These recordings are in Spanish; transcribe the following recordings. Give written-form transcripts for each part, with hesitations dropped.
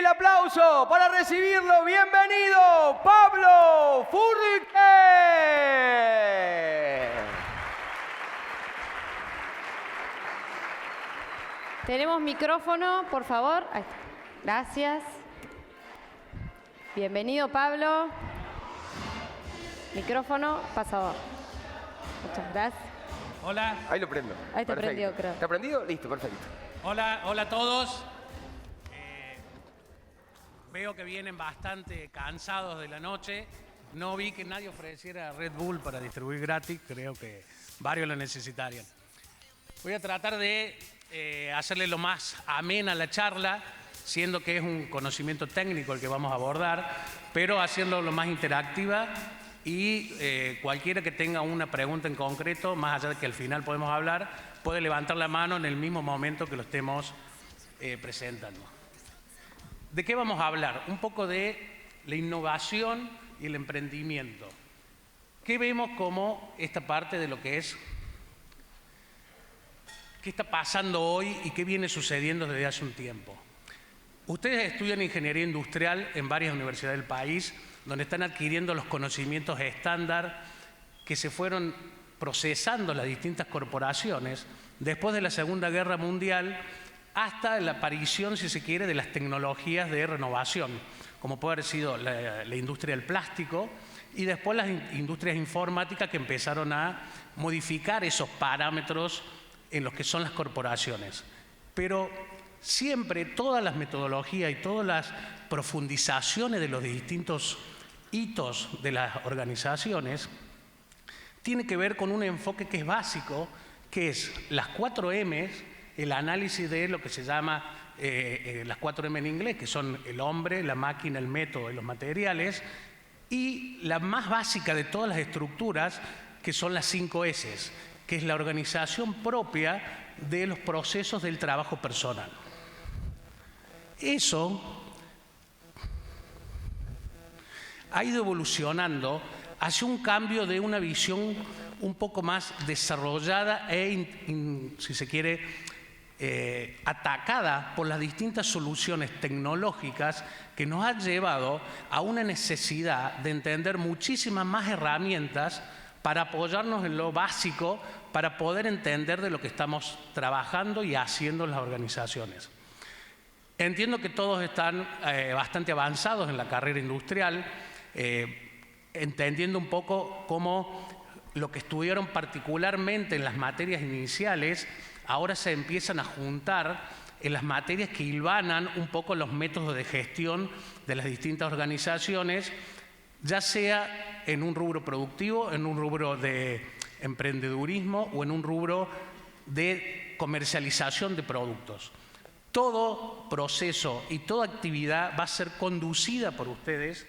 El aplauso para recibirlo. Bienvenido, Pablo Furrique. Tenemos micrófono, por favor. Ahí está. Gracias. Bienvenido, Pablo. Micrófono, pasador. Muchas gracias. Hola. Ahí lo prendo. Ahí está Perfecto. prendido, creo. ¿Está prendido? Listo, perfecto. Hola a todos. Veo que vienen bastante cansados de la noche. No vi que nadie ofreciera Red Bull para distribuir gratis. Creo que varios lo necesitarían. Voy a tratar de hacerle lo más amena la charla, siendo que es un conocimiento técnico el que vamos a abordar, pero hacerlo lo más interactiva y cualquiera que tenga una pregunta en concreto, más allá de que al final podemos hablar, puede levantar la mano en el mismo momento que lo estemos presentando. ¿De qué vamos a hablar? Un poco de la innovación y el emprendimiento. ¿Qué vemos como esta parte de lo que es? ¿Qué está pasando hoy y qué viene sucediendo desde hace un tiempo? Ustedes estudian ingeniería industrial en varias universidades del país, donde están adquiriendo los conocimientos estándar que se fueron procesando las distintas corporaciones después de la Segunda Guerra Mundial hasta la aparición, si se quiere, de las tecnologías de renovación, como puede haber sido la industria del plástico y después las industrias informáticas que empezaron a modificar esos parámetros en los que son las corporaciones. Pero siempre todas las metodologías y todas las profundizaciones de los distintos hitos de las organizaciones tiene que ver con un enfoque que es básico, que es las 4 M's, el análisis de lo que se llama las 4 M en inglés, que son el hombre, la máquina, el método y los materiales, y la más básica de todas las estructuras, que son las 5 S's, que es la organización propia de los procesos del trabajo personal. Eso ha ido evolucionando hacia un cambio de una visión un poco más desarrollada e, si se quiere, atacada por las distintas soluciones tecnológicas que nos han llevado a una necesidad de entender muchísimas más herramientas para apoyarnos en lo básico, para poder entender de lo que estamos trabajando y haciendo en las organizaciones. Entiendo que todos están bastante avanzados en la carrera industrial, entendiendo un poco cómo lo que estudiaron particularmente en las materias iniciales ahora se empiezan a juntar en las materias que hilvanan un poco los métodos de gestión de las distintas organizaciones, ya sea en un rubro productivo, en un rubro de emprendedurismo o en un rubro de comercialización de productos. Todo proceso y toda actividad va a ser conducida por ustedes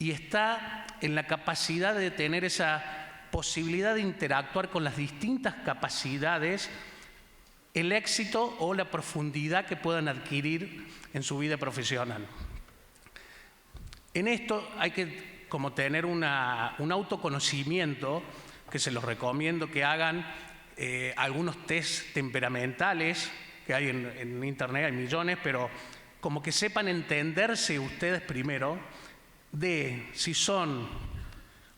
y está en la capacidad de tener esa posibilidad de interactuar con las distintas capacidades, el éxito o la profundidad que puedan adquirir en su vida profesional. En esto hay que como tener un autoconocimiento, que se los recomiendo que hagan algunos test temperamentales, que hay en internet, hay millones, pero como que sepan entenderse ustedes primero de si son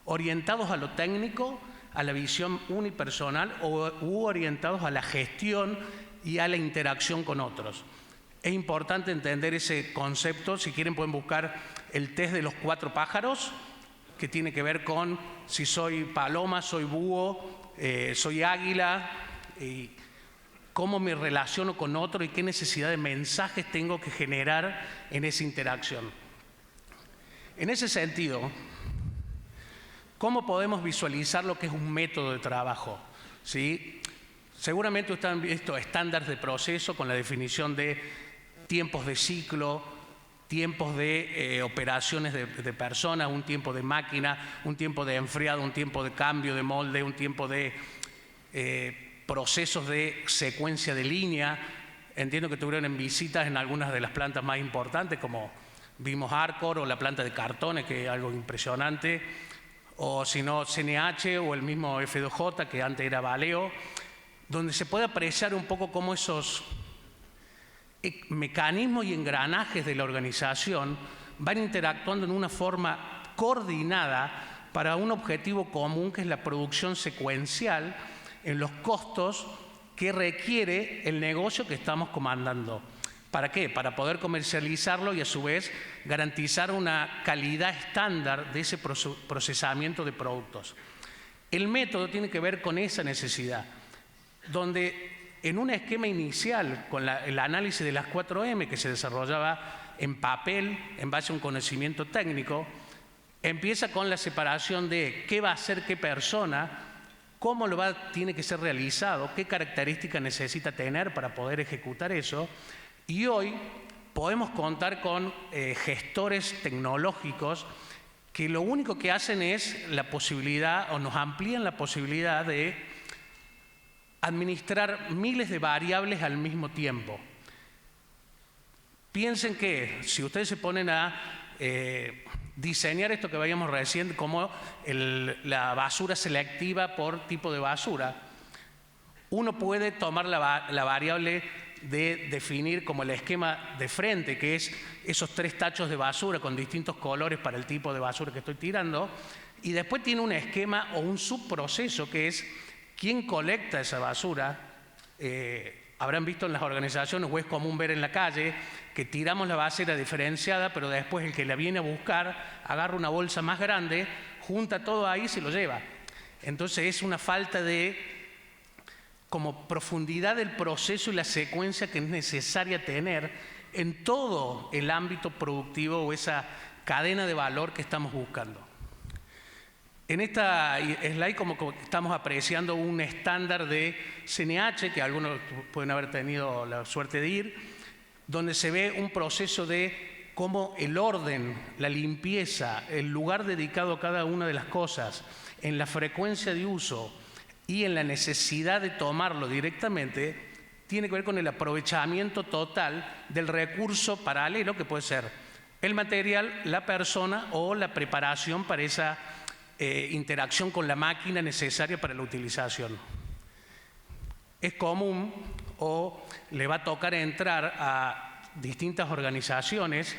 orientados a lo técnico, a la visión unipersonal u orientados a la gestión y a la interacción con otros. Es importante entender ese concepto. Si quieren pueden buscar el test de los 4 pájaros, que tiene que ver con si soy paloma, soy búho, soy águila, y cómo me relaciono con otro y qué necesidad de mensajes tengo que generar en esa interacción. En ese sentido, ¿cómo podemos visualizar lo que es un método de trabajo? ¿Sí? Seguramente ustedes han visto estándares de proceso con la definición de tiempos de ciclo, tiempos de operaciones de personas, un tiempo de máquina, un tiempo de enfriado, un tiempo de cambio de molde, un tiempo de procesos de secuencia de línea. Entiendo que estuvieron en visitas en algunas de las plantas más importantes, como vimos Arcor o la planta de cartones, que es algo impresionante, o si no CNH o el mismo F2J, que antes era Valeo, donde se puede apreciar un poco cómo mecanismos y engranajes de la organización van interactuando en una forma coordinada para un objetivo común, que es la producción secuencial en los costos que requiere el negocio que estamos comandando. ¿Para qué? Para poder comercializarlo y a su vez garantizar una calidad estándar de ese procesamiento de productos. El método tiene que ver con esa necesidad, donde en un esquema inicial, con el análisis de las 4M que se desarrollaba en papel en base a un conocimiento técnico, empieza con la separación de qué va a hacer qué persona, cómo tiene que ser realizado, qué características necesita tener para poder ejecutar eso. Y hoy podemos contar con gestores tecnológicos que lo único que hacen es la posibilidad, o nos amplían la posibilidad de administrar miles de variables al mismo tiempo. Piensen que si ustedes se ponen a diseñar esto que veíamos recién, como la basura selectiva por tipo de basura, uno puede tomar la variable de definir como el esquema de frente, que es esos 3 tachos de basura con distintos colores para el tipo de basura que estoy tirando, y después tiene un esquema o un subproceso que es quién colecta esa basura. Habrán visto en las organizaciones, o es común ver en la calle, que tiramos la basura diferenciada, pero después el que la viene a buscar agarra una bolsa más grande, junta todo ahí y se lo lleva. Entonces es una falta de como profundidad del proceso y la secuencia que es necesaria tener en todo el ámbito productivo o esa cadena de valor que estamos buscando. En esta slide como estamos apreciando un estándar de CNH, que algunos pueden haber tenido la suerte de ir, donde se ve un proceso de cómo el orden, la limpieza, el lugar dedicado a cada una de las cosas, en la frecuencia de uso y en la necesidad de tomarlo directamente, tiene que ver con el aprovechamiento total del recurso paralelo, que puede ser el material, la persona o la preparación para esa interacción con la máquina necesaria para la utilización. Es común o le va a tocar entrar a distintas organizaciones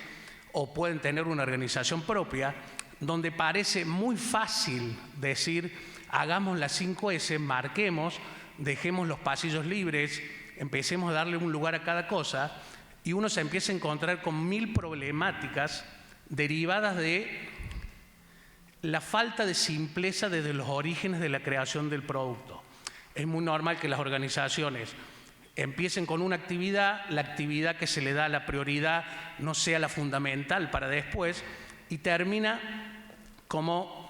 o pueden tener una organización propia donde parece muy fácil decir hagamos las 5S, marquemos, dejemos los pasillos libres, empecemos a darle un lugar a cada cosa y uno se empieza a encontrar con 1000 problemáticas derivadas de la falta de simpleza desde los orígenes de la creación del producto. Es muy normal que las organizaciones empiecen con una actividad, la actividad que se le da la prioridad no sea la fundamental para después y termina como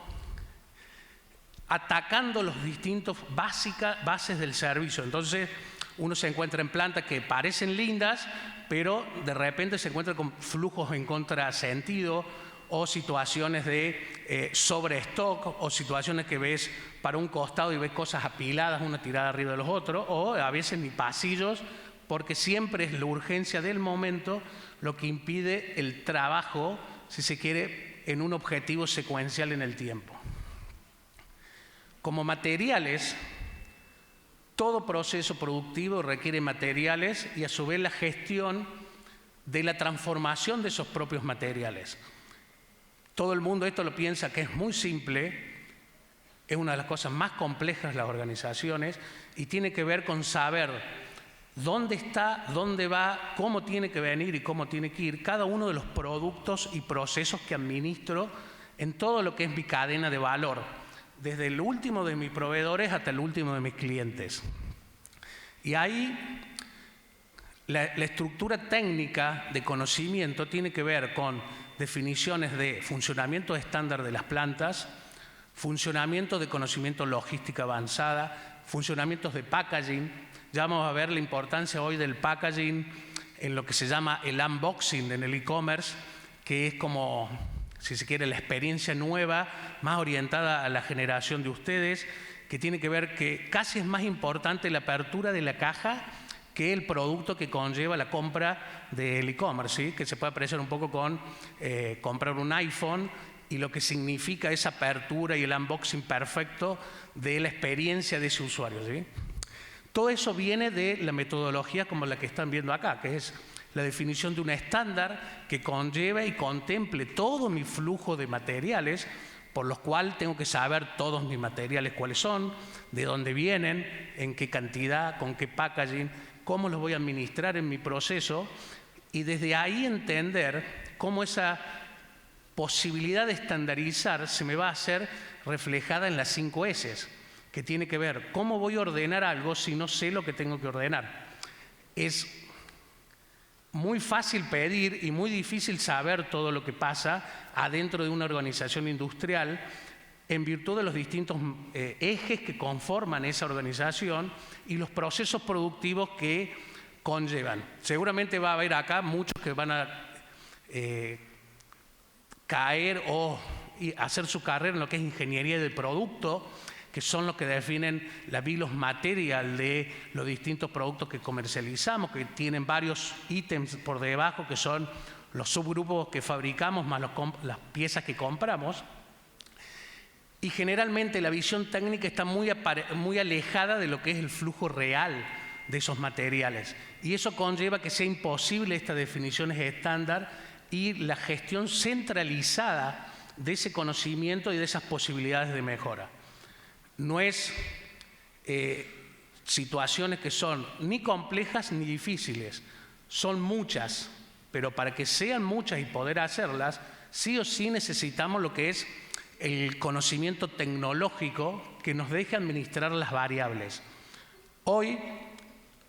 atacando los distintos bases del servicio. Entonces uno se encuentra en plantas que parecen lindas, pero de repente se encuentra con flujos en contrasentido o situaciones de sobrestock o situaciones que ves para un costado y ves cosas apiladas una tirada arriba de los otros o a veces ni pasillos porque siempre es la urgencia del momento lo que impide el trabajo, si se quiere, en un objetivo secuencial en el tiempo. Como materiales, todo proceso productivo requiere materiales y a su vez la gestión de la transformación de esos propios materiales. Todo el mundo esto lo piensa que es muy simple, es una de las cosas más complejas de las organizaciones y tiene que ver con saber dónde está, dónde va, cómo tiene que venir y cómo tiene que ir cada uno de los productos y procesos que administro en todo lo que es mi cadena de valor, desde el último de mis proveedores hasta el último de mis clientes. Y ahí la estructura técnica de conocimiento tiene que ver con definiciones de funcionamiento estándar de las plantas, funcionamiento de conocimiento logística avanzada, funcionamientos de packaging. Ya vamos a ver la importancia hoy del packaging en lo que se llama el unboxing en el e-commerce, que es como, si se quiere, la experiencia nueva, más orientada a la generación de ustedes, que tiene que ver que casi es más importante la apertura de la caja que el producto que conlleva la compra del e-commerce, ¿sí? Que se puede apreciar un poco con comprar un iPhone y lo que significa esa apertura y el unboxing perfecto de la experiencia de ese usuario, ¿sí? Todo eso viene de la metodología como la que están viendo acá, que es la definición de un estándar que conlleve y contemple todo mi flujo de materiales, por los cuales tengo que saber todos mis materiales cuáles son, de dónde vienen, en qué cantidad, con qué packaging, cómo los voy a administrar en mi proceso, y desde ahí entender cómo esa posibilidad de estandarizar se me va a hacer reflejada en las 5 S, que tiene que ver cómo voy a ordenar algo si no sé lo que tengo que ordenar. Es muy fácil pedir y muy difícil saber todo lo que pasa adentro de una organización industrial en virtud de los distintos ejes que conforman esa organización y los procesos productivos que conllevan. Seguramente va a haber acá muchos que van a caer o hacer su carrera en lo que es ingeniería de producto, que son los que definen la bill of material de los distintos productos que comercializamos, que tienen varios ítems por debajo, que son los subgrupos que fabricamos más las piezas que compramos. Y generalmente la visión técnica está muy alejada de lo que es el flujo real de esos materiales. Y eso conlleva que sea imposible estas definiciones estándar y la gestión centralizada de ese conocimiento y de esas posibilidades de mejora. No es situaciones que son ni complejas ni difíciles, son muchas, pero para que sean muchas y poder hacerlas, sí o sí necesitamos lo que es el conocimiento tecnológico que nos deje administrar las variables. Hoy,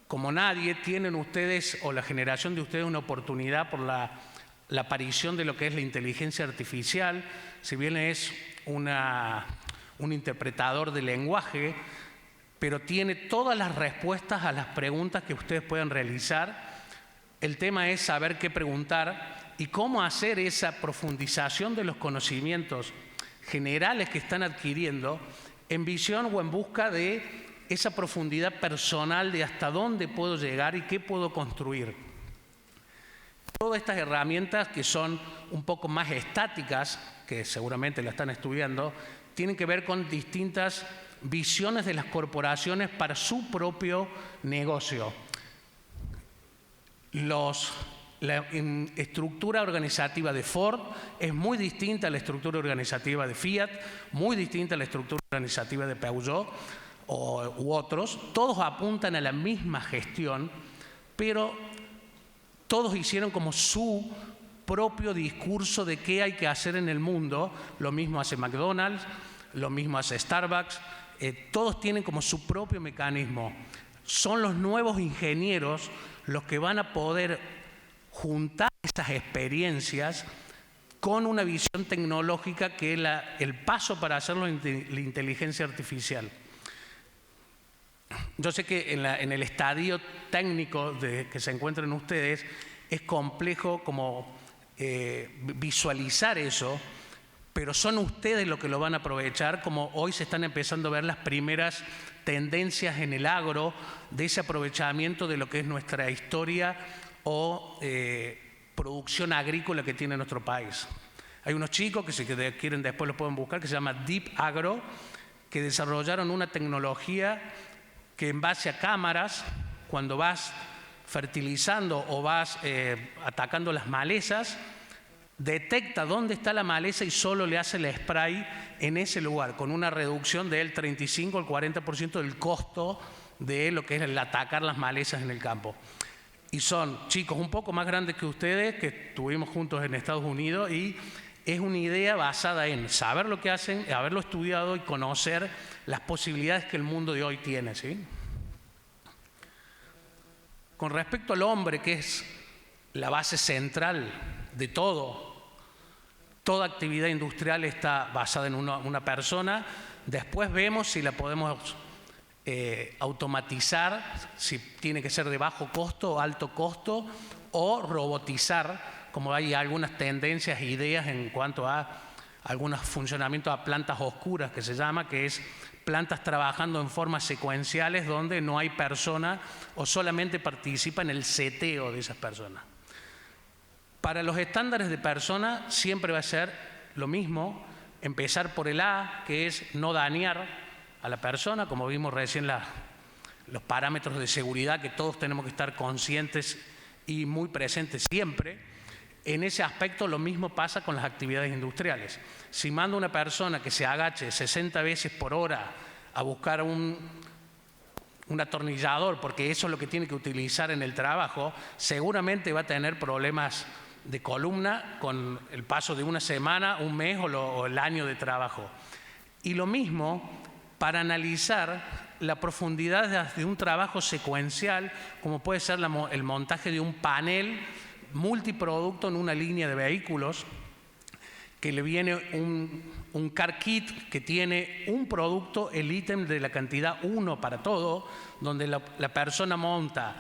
como nadie, tienen ustedes o la generación de ustedes una oportunidad por la aparición de lo que es la inteligencia artificial, si bien es un interpretador de lenguaje, pero tiene todas las respuestas a las preguntas que ustedes puedan realizar. El tema es saber qué preguntar y cómo hacer esa profundización de los conocimientos generales que están adquiriendo en visión o en busca de esa profundidad personal de hasta dónde puedo llegar y qué puedo construir. Todas estas herramientas que son un poco más estáticas, que seguramente la están estudiando, tienen que ver con distintas visiones de las corporaciones para su propio negocio. La estructura organizativa de Ford es muy distinta a la estructura organizativa de Fiat, muy distinta a la estructura organizativa de Peugeot u otros. Todos apuntan a la misma gestión, pero todos hicieron como su propio discurso de qué hay que hacer en el mundo. Lo mismo hace McDonald's, lo mismo hace Starbucks. Todos tienen como su propio mecanismo. Son los nuevos ingenieros los que van a poder juntar esas experiencias con una visión tecnológica que es el paso para hacerlo en la inteligencia artificial. Yo sé que en el estadio técnico que se encuentran ustedes es complejo como visualizar eso, pero son ustedes los que lo van a aprovechar, como hoy se están empezando a ver las primeras tendencias en el agro de ese aprovechamiento de lo que es nuestra historia o producción agrícola que tiene nuestro país. Hay unos chicos que si quieren después los pueden buscar, que se llama Deep Agro, que desarrollaron una tecnología que en base a cámaras, cuando vas fertilizando o vas atacando las malezas, detecta dónde está la maleza y solo le hace el spray en ese lugar, con una reducción del 35 al 40% del costo de lo que es el atacar las malezas en el campo. Y son chicos un poco más grandes que ustedes, que estuvimos juntos en Estados Unidos, y es una idea basada en saber lo que hacen, haberlo estudiado y conocer las posibilidades que el mundo de hoy tiene, ¿sí? Con respecto al hombre, que es la base central de todo, toda actividad industrial está basada en una persona. Después vemos si la podemos automatizar, si tiene que ser de bajo costo o alto costo, o robotizar, como hay algunas tendencias e ideas en cuanto a algunos funcionamientos a plantas oscuras, que se llama, que es plantas trabajando en formas secuenciales donde no hay persona o solamente participa en el seteo de esas personas. Para los estándares de persona siempre va a ser lo mismo, empezar por el A, que es no dañar a la persona, como vimos recién los parámetros de seguridad que todos tenemos que estar conscientes y muy presente siempre. En ese aspecto lo mismo pasa con las actividades industriales. Si mando a una persona que se agache 60 veces por hora a buscar un atornillador, porque eso es lo que tiene que utilizar en el trabajo, seguramente va a tener problemas de columna con el paso de una semana, un mes o el año de trabajo. Y lo mismo para analizar la profundidad de un trabajo secuencial, como puede ser el montaje de un panel multiproducto en una línea de vehículos, que le viene un car kit que tiene un producto, el ítem de la cantidad 1 para todo, donde la persona monta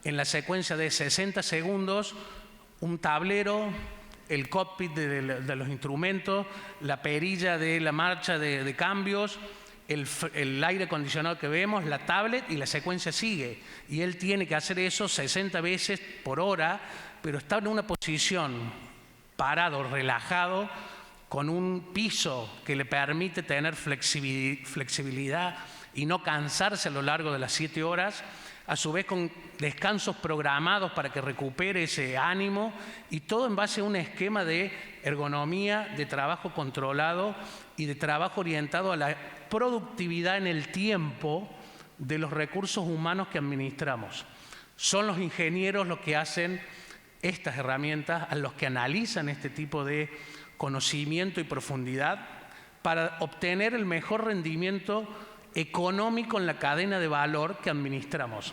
en la secuencia de 60 segundos un tablero, el cockpit de los instrumentos, la perilla de la marcha de cambios, el aire acondicionado que vemos, la tablet, y la secuencia sigue. Y él tiene que hacer eso 60 veces por hora, pero está en una posición parado, relajado, con un piso que le permite tener flexibilidad y no cansarse a lo largo de las 7 horas, a su vez con descansos programados para que recupere ese ánimo, y todo en base a un esquema de ergonomía, de trabajo controlado y de trabajo orientado a la productividad en el tiempo de los recursos humanos que administramos. Son los ingenieros los que hacen estas herramientas, a los que analizan este tipo de conocimiento y profundidad para obtener el mejor rendimiento económico en la cadena de valor que administramos.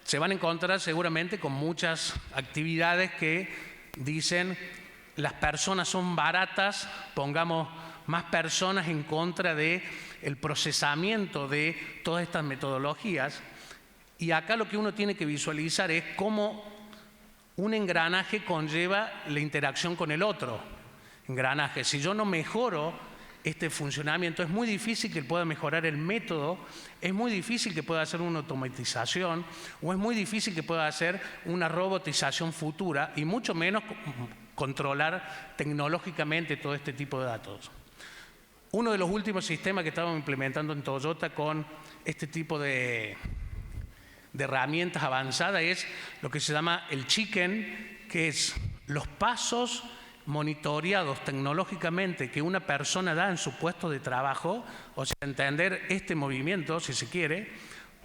Se van a encontrar seguramente con muchas actividades que dicen las personas son baratas, pongamos más personas en contra del procesamiento de todas estas metodologías. Y acá lo que uno tiene que visualizar es cómo un engranaje conlleva la interacción con el otro engranaje. Si yo no mejoro este funcionamiento, es muy difícil que pueda mejorar el método, es muy difícil que pueda hacer una automatización, o es muy difícil que pueda hacer una robotización futura, y mucho menos controlar tecnológicamente todo este tipo de datos. Uno de los últimos sistemas que estábamos implementando en Toyota con este tipo de herramientas avanzadas es lo que se llama el chicken, que es los pasos monitoreados tecnológicamente que una persona da en su puesto de trabajo, o sea, entender este movimiento, si se quiere,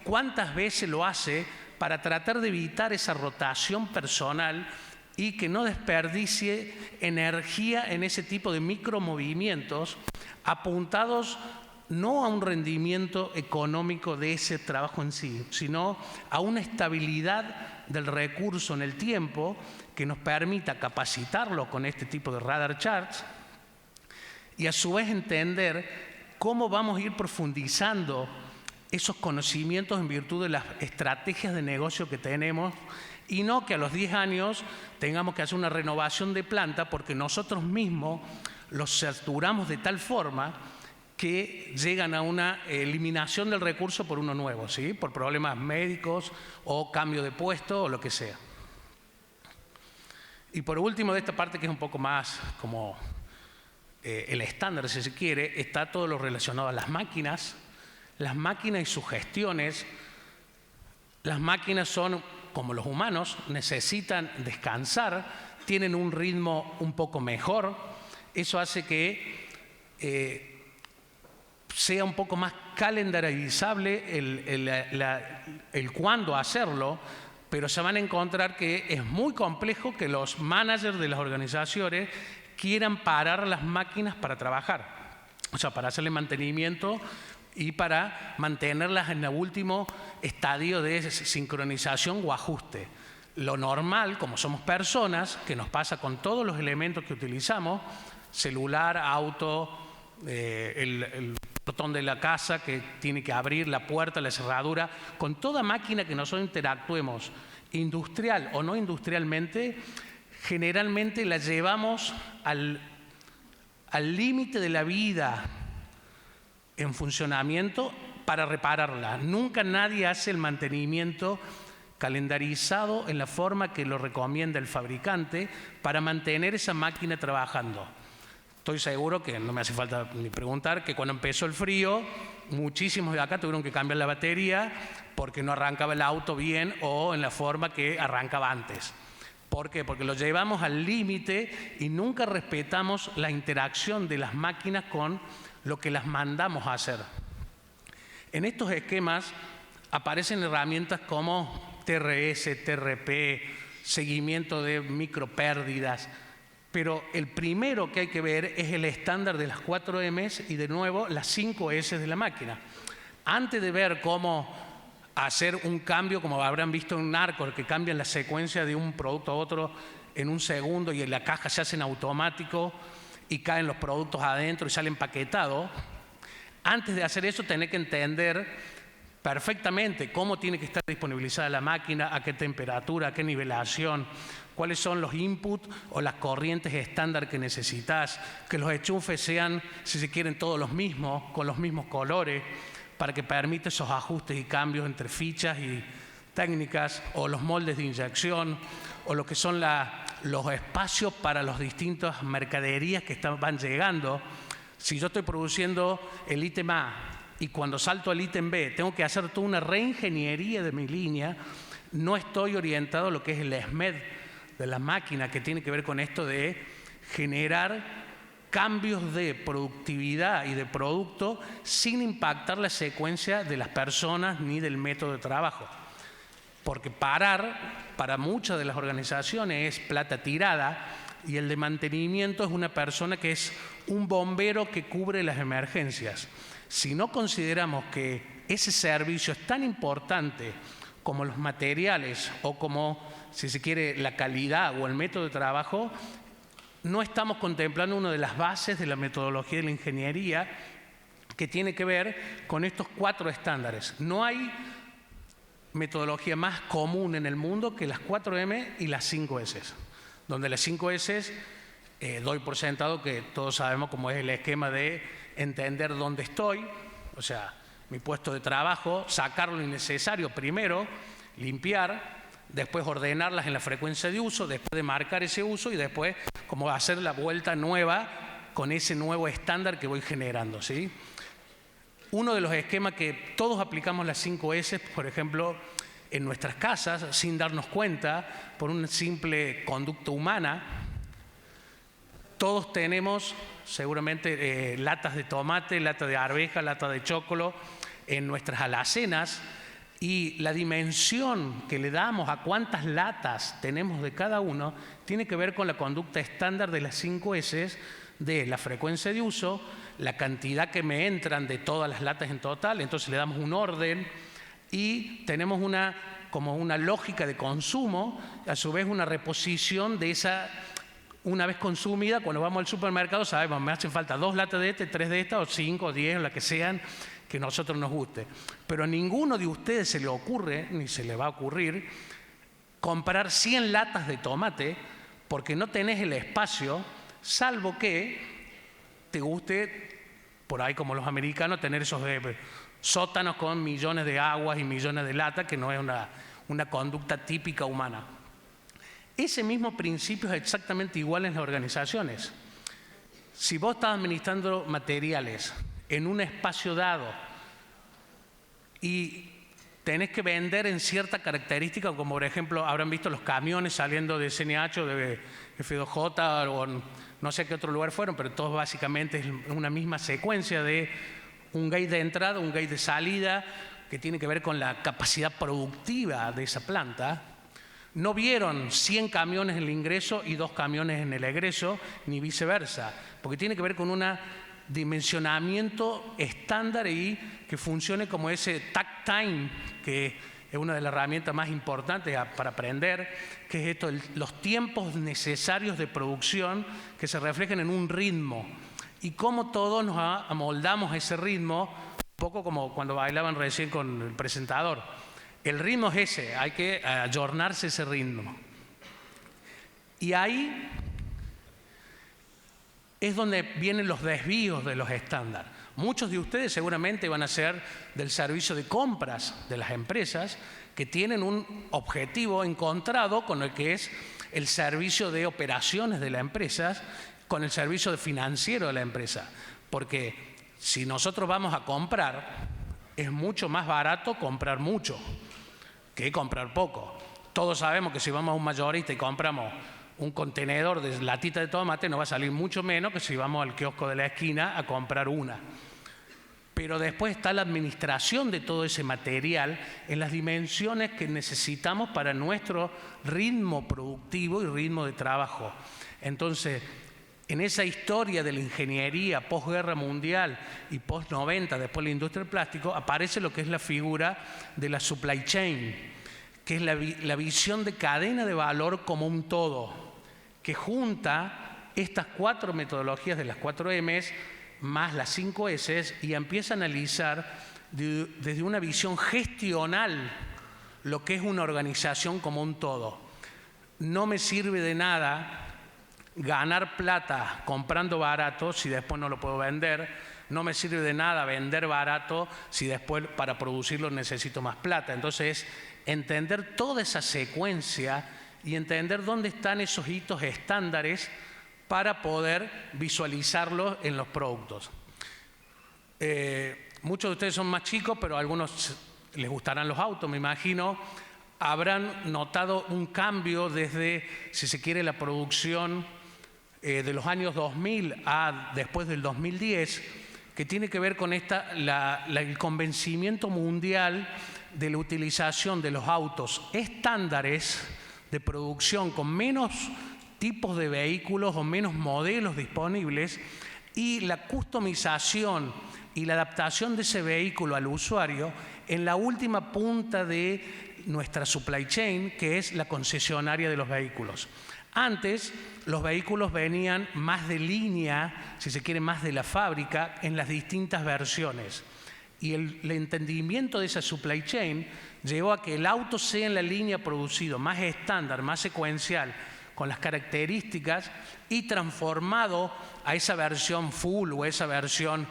cuántas veces lo hace para tratar de evitar esa rotación personal y que no desperdicie energía en ese tipo de micromovimientos apuntados no a un rendimiento económico de ese trabajo en sí, sino a una estabilidad del recurso en el tiempo que nos permita capacitarlo con este tipo de radar charts y a su vez entender cómo vamos a ir profundizando esos conocimientos en virtud de las estrategias de negocio que tenemos, y no que a los 10 años tengamos que hacer una renovación de planta porque nosotros mismos los saturamos de tal forma que llegan a una eliminación del recurso por uno nuevo, ¿sí? Por problemas médicos o cambio de puesto o lo que sea. Y por último, de esta parte que es un poco más como el estándar, si se quiere, está todo lo relacionado a las máquinas y sus gestiones. Las máquinas son como los humanos, necesitan descansar, tienen un ritmo un poco mejor. Eso hace que sea un poco más calendarizable el cuándo hacerlo, pero se van a encontrar que es muy complejo que los managers de las organizaciones quieran parar las máquinas para trabajar, o sea, para hacerle mantenimiento y para mantenerlas en el último estadio de sincronización o ajuste. Lo normal, como somos personas, que nos pasa con todos los elementos que utilizamos, celular, auto, el botón de la casa que tiene que abrir la puerta, la cerradura, con toda máquina que nosotros interactuemos, industrial o no industrialmente, generalmente la llevamos al límite de la vida en funcionamiento para repararla. Nunca nadie hace el mantenimiento calendarizado en la forma que lo recomienda el fabricante para mantener esa máquina trabajando. Estoy seguro que no me hace falta ni preguntar que cuando empezó el frío, muchísimos de acá tuvieron que cambiar la batería porque no arrancaba el auto bien o en la forma que arrancaba antes. ¿Por qué? Porque lo llevamos al límite y nunca respetamos la interacción de las máquinas con lo que las mandamos a hacer. En estos esquemas aparecen herramientas como TRS, TRP, seguimiento de micropérdidas, pero el primero que hay que ver es el estándar de las 4 M's y de nuevo las 5 S de la máquina. Antes de ver cómo hacer un cambio, como habrán visto en Narcos, que cambian la secuencia de un producto a otro en un segundo y en la caja se hace en automático y caen los productos adentro y sale empaquetado. Antes de hacer eso, tenés que entender perfectamente cómo tiene que estar disponibilizada la máquina, a qué temperatura, a qué nivelación, cuáles son los inputs o las corrientes estándar que necesitas, que los enchufes sean, si se quieren, todos los mismos, con los mismos colores, para que permita esos ajustes y cambios entre fichas y técnicas, o los moldes de inyección, o lo que son los espacios para las distintas mercaderías que van llegando. Si yo estoy produciendo el ítem A y cuando salto al ítem B tengo que hacer toda una reingeniería de mi línea, no estoy orientado a lo que es el SMED de la máquina, que tiene que ver con esto de generar cambios de productividad y de producto sin impactar la secuencia de las personas ni del método de trabajo. Porque parar, para muchas de las organizaciones, es plata tirada y el de mantenimiento es una persona que es un bombero que cubre las emergencias. Si no consideramos que ese servicio es tan importante como los materiales o como, si se quiere, la calidad o el método de trabajo, no estamos contemplando una de las bases de la metodología de la ingeniería que tiene que ver con estos 4 estándares. No hay metodología más común en el mundo que las 4M y las 5S, donde las 5S doy por sentado que todos sabemos cómo es el esquema de entender dónde estoy, o sea, mi puesto de trabajo, sacar lo innecesario primero, limpiar, después ordenarlas en la frecuencia de uso, después de marcar ese uso y después como hacer la vuelta nueva con ese nuevo estándar que voy generando, ¿sí? Uno de los esquemas que todos aplicamos las 5S, por ejemplo, en nuestras casas, sin darnos cuenta, por una simple conducta humana, todos tenemos seguramente latas de tomate, lata de arveja, lata de chocolo en nuestras alacenas. Y la dimensión que le damos a cuántas latas tenemos de cada uno tiene que ver con la conducta estándar de las 5 S, de la frecuencia de uso, la cantidad que me entran de todas las latas en total, entonces le damos un orden y tenemos como una lógica de consumo, a su vez una reposición de esa, una vez consumida, cuando vamos al supermercado sabemos, me hacen falta 2 latas de 3 de estas, o 5, o 10, o la que sean, que a nosotros nos guste. Pero a ninguno de ustedes se le ocurre, ni se le va a ocurrir, comprar 100 latas de tomate porque no tenés el espacio, salvo que te guste, por ahí como los americanos, tener esos sótanos con millones de aguas y millones de latas, que no es una conducta típica humana. Ese mismo principio es exactamente igual en las organizaciones. Si vos estás administrando materiales en un espacio dado y tenés que vender en cierta característica, como por ejemplo habrán visto los camiones saliendo de CNH o de F2J o no sé qué otro lugar fueron, pero todos básicamente es una misma secuencia de un gate de entrada, un gate de salida, que tiene que ver con la capacidad productiva de esa planta. No vieron 100 camiones en el ingreso y 2 camiones en el egreso, ni viceversa, porque tiene que ver con un dimensionamiento estándar y que funcione como ese takt time, que es una de las herramientas más importantes para aprender, que es esto, los tiempos necesarios de producción que se reflejan en un ritmo y cómo todos nos amoldamos a ese ritmo, un poco como cuando bailaban recién con el presentador. El ritmo es ese, hay que ayornarse ese ritmo. Y ahí es donde vienen los desvíos de los estándares. Muchos de ustedes seguramente van a ser del servicio de compras de las empresas que tienen un objetivo encontrado con el que es el servicio de operaciones de la empresa, con el servicio financiero de la empresa. Porque si nosotros vamos a comprar, es mucho más barato comprar mucho que comprar poco. Todos sabemos que si vamos a un mayorista y compramos un contenedor de latita de tomate, nos va a salir mucho menos que si vamos al kiosco de la esquina a comprar una. Pero después está la administración de todo ese material en las dimensiones que necesitamos para nuestro ritmo productivo y ritmo de trabajo. Entonces, en esa historia de la ingeniería posguerra mundial y post-90, después de la industria del plástico, aparece lo que es la figura de la supply chain, que es la visión de cadena de valor como un todo, que junta estas 4 metodologías de las 4 M's más las 5 S's y empieza a analizar desde una visión gestional lo que es una organización como un todo. No me sirve de nada ganar plata comprando barato si después no lo puedo vender. No me sirve de nada vender barato si después para producirlo necesito más plata. Entonces, entender toda esa secuencia y entender dónde están esos hitos estándares para poder visualizarlos en los productos. Muchos de ustedes son más chicos, pero a algunos les gustarán los autos, me imagino. Habrán notado un cambio desde, si se quiere, la producción de los años 2000 a después del 2010, que tiene que ver con el convencimiento mundial de la utilización de los autos estándares de producción con menos tipos de vehículos o menos modelos disponibles y la customización y la adaptación de ese vehículo al usuario en la última punta de nuestra supply chain, que es la concesionaria de los vehículos. Antes, los vehículos venían más de línea, si se quiere, más de la fábrica, en las distintas versiones. Y el entendimiento de esa supply chain llevó a que el auto sea en la línea producido más estándar, más secuencial, con las características y transformado a esa versión full o esa versión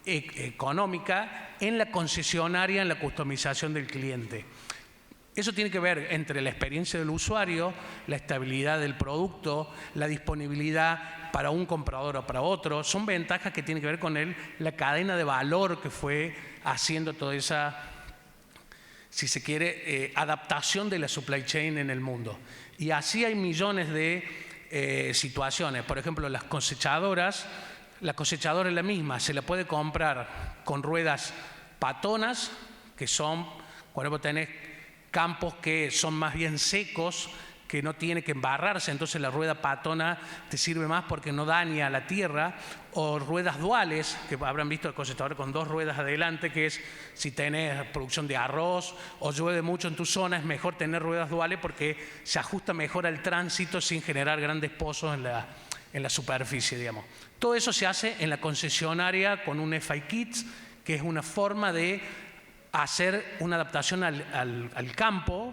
económica en la concesionaria, en la customización del cliente. Eso tiene que ver entre la experiencia del usuario, la estabilidad del producto, la disponibilidad para un comprador o para otro. Son ventajas que tienen que ver con la cadena de valor que fue haciendo toda esa, si se quiere, adaptación de la supply chain en el mundo. Y así hay millones de situaciones. Por ejemplo, las cosechadoras, la cosechadora es la misma, se la puede comprar con ruedas patonas, que son, cuando vos tenés campos que son más bien secos, que no tiene que embarrarse, entonces la rueda patona te sirve más porque no daña a la tierra, o ruedas duales, que habrán visto el cosechador con 2 ruedas adelante, que es si tenés producción de arroz o llueve mucho en tu zona, es mejor tener ruedas duales porque se ajusta mejor al tránsito sin generar grandes pozos en la superficie, digamos. Todo eso se hace en la concesionaria con un FI Kit, que es una forma de hacer una adaptación al campo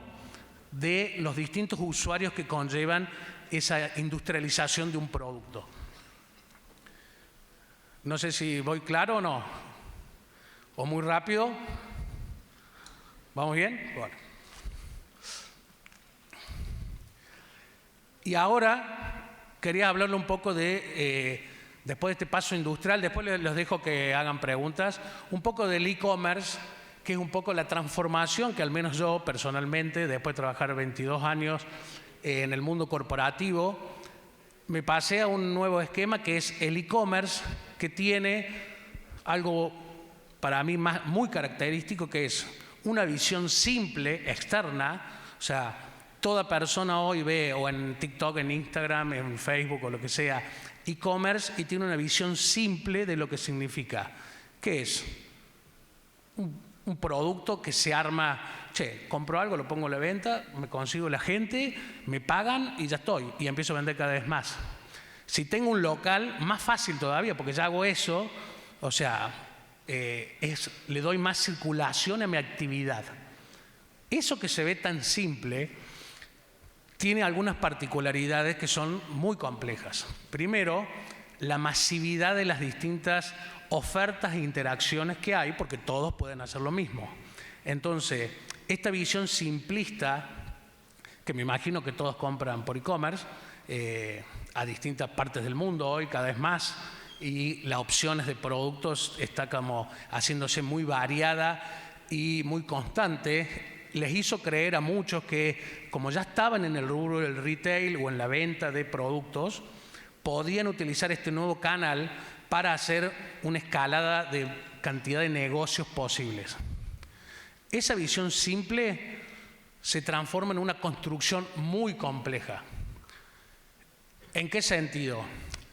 de los distintos usuarios que conllevan esa industrialización de un producto. No sé si voy claro o no, o muy rápido. ¿Vamos bien? Bueno. Y ahora quería hablarle un poco de, después de este paso industrial, después les dejo que hagan preguntas, un poco del e-commerce, que es un poco la transformación que al menos yo personalmente, después de trabajar 22 años en el mundo corporativo, me pasé a un nuevo esquema que es el e-commerce, que tiene algo para mí muy característico, que es una visión simple, externa. O sea, toda persona hoy ve, o en TikTok, en Instagram, en Facebook o lo que sea, e-commerce, y tiene una visión simple de lo que significa. ¿Qué es? Un producto que se arma, compro algo, lo pongo a la venta, me consigo la gente, me pagan y ya estoy, y empiezo a vender cada vez más. Si tengo un local, más fácil todavía, porque ya hago eso, o sea, le doy más circulación a mi actividad. Eso que se ve tan simple tiene algunas particularidades que son muy complejas. Primero, la masividad de las distintas ofertas e interacciones que hay, porque todos pueden hacer lo mismo. Entonces, esta visión simplista, que me imagino que todos compran por e-commerce, a distintas partes del mundo hoy, cada vez más, y las opciones de productos está como haciéndose muy variada y muy constante, les hizo creer a muchos que, como ya estaban en el rubro del retail o en la venta de productos, podían utilizar este nuevo canal para hacer una escalada de cantidad de negocios posibles. Esa visión simple se transforma en una construcción muy compleja. ¿En qué sentido?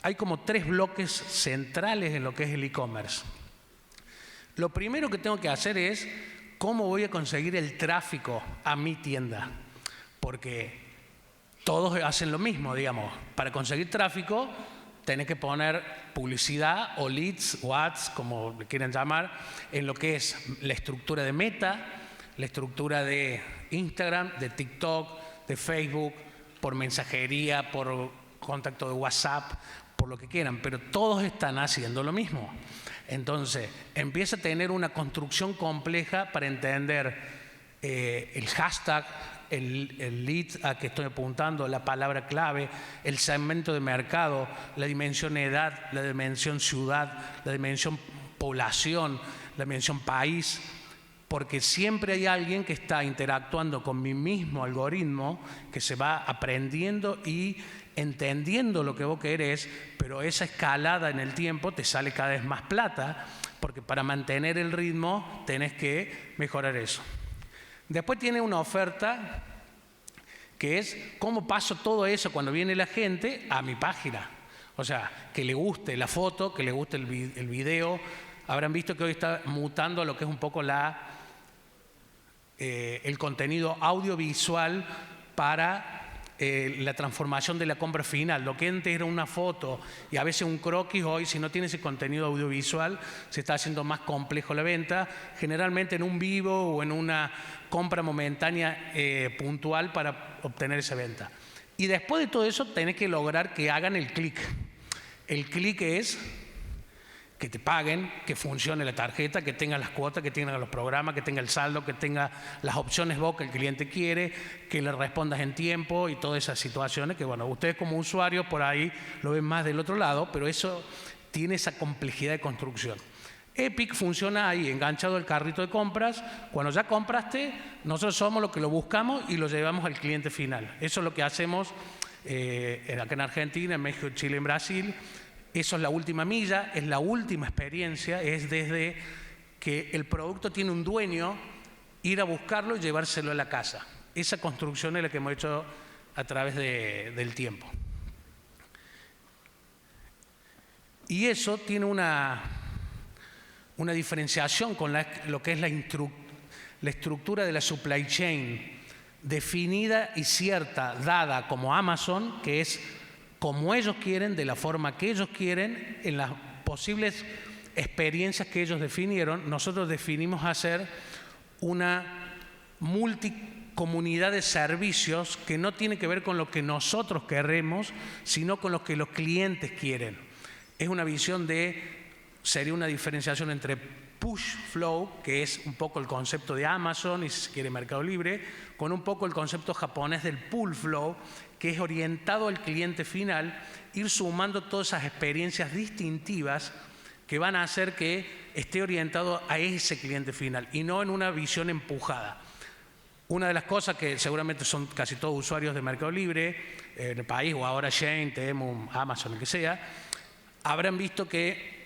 Hay como 3 bloques centrales en lo que es el e-commerce. Lo primero que tengo que hacer es cómo voy a conseguir el tráfico a mi tienda, porque todos hacen lo mismo, digamos. Para conseguir tráfico tenés que poner publicidad o leads o ads, como le quieran llamar, en lo que es la estructura de Meta, la estructura de Instagram, de TikTok, de Facebook, por mensajería, por contacto de WhatsApp, por lo que quieran, pero todos están haciendo lo mismo. Entonces, empieza a tener una construcción compleja para entender el hashtag, el lead a que estoy apuntando, la palabra clave, el segmento de mercado, la dimensión edad, la dimensión ciudad, la dimensión población, la dimensión país, porque siempre hay alguien que está interactuando con mi mismo algoritmo, que se va aprendiendo y entendiendo lo que vos querés, pero esa escalada en el tiempo te sale cada vez más plata, porque para mantener el ritmo tenés que mejorar eso. Después tiene una oferta que es cómo paso todo eso cuando viene la gente a mi página. O sea, que le guste la foto, que le guste el video. Habrán visto que hoy está mutando a lo que es un poco el contenido audiovisual para la transformación de la compra final. Lo que antes era una foto y a veces un croquis, hoy si no tiene ese contenido audiovisual se está haciendo más complejo la venta, generalmente en un vivo o en una compra momentánea puntual para obtener esa venta. Y después de todo eso tenés que lograr que hagan el clic. El clic es que te paguen, que funcione la tarjeta, que tenga las cuotas, que tenga los programas, que tenga el saldo, que tenga las opciones vos que el cliente quiere, que le respondas en tiempo y todas esas situaciones que, bueno, ustedes como usuarios por ahí lo ven más del otro lado, pero eso tiene esa complejidad de construcción. Epic funciona ahí, enganchado al carrito de compras. Cuando ya compraste, nosotros somos los que lo buscamos y lo llevamos al cliente final. Eso es lo que hacemos acá en Argentina, en México, Chile, en Brasil. Eso es la última milla, es la última experiencia, es desde que el producto tiene un dueño, ir a buscarlo y llevárselo a la casa. Esa construcción es la que hemos hecho a través del tiempo. Y eso tiene una diferenciación con lo que es la estructura de la supply chain definida y cierta, dada como Amazon, que es como ellos quieren, de la forma que ellos quieren, en las posibles experiencias que ellos definieron. Nosotros definimos hacer una multicomunidad de servicios que no tiene que ver con lo que nosotros queremos, sino con lo que los clientes quieren. Es una visión sería una diferenciación entre push flow, que es un poco el concepto de Amazon y si se quiere Mercado Libre, con un poco el concepto japonés del pull flow, que es orientado al cliente final, ir sumando todas esas experiencias distintivas que van a hacer que esté orientado a ese cliente final y no en una visión empujada. Una de las cosas que seguramente son casi todos usuarios de Mercado Libre, en el país, o ahora Shein, Temu, Amazon, lo que sea, habrán visto que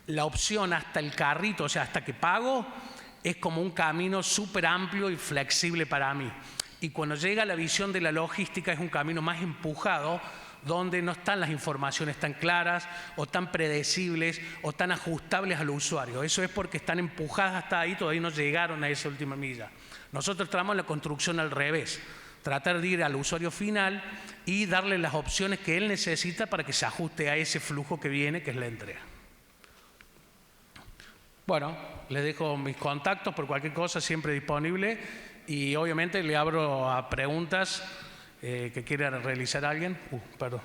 la opción hasta el carrito, o sea, hasta que pago, es como un camino súper amplio y flexible para mí. Y cuando llega la visión de la logística es un camino más empujado, donde no están las informaciones tan claras o tan predecibles o tan ajustables al usuario. Eso es porque están empujadas hasta ahí, todavía no llegaron a esa última milla. Nosotros tratamos la construcción al revés, tratar de ir al usuario final y darle las opciones que él necesita para que se ajuste a ese flujo que viene, que es la entrega. Bueno, les dejo mis contactos por cualquier cosa, siempre disponible, y obviamente le abro a preguntas que quiera realizar alguien. Perdón.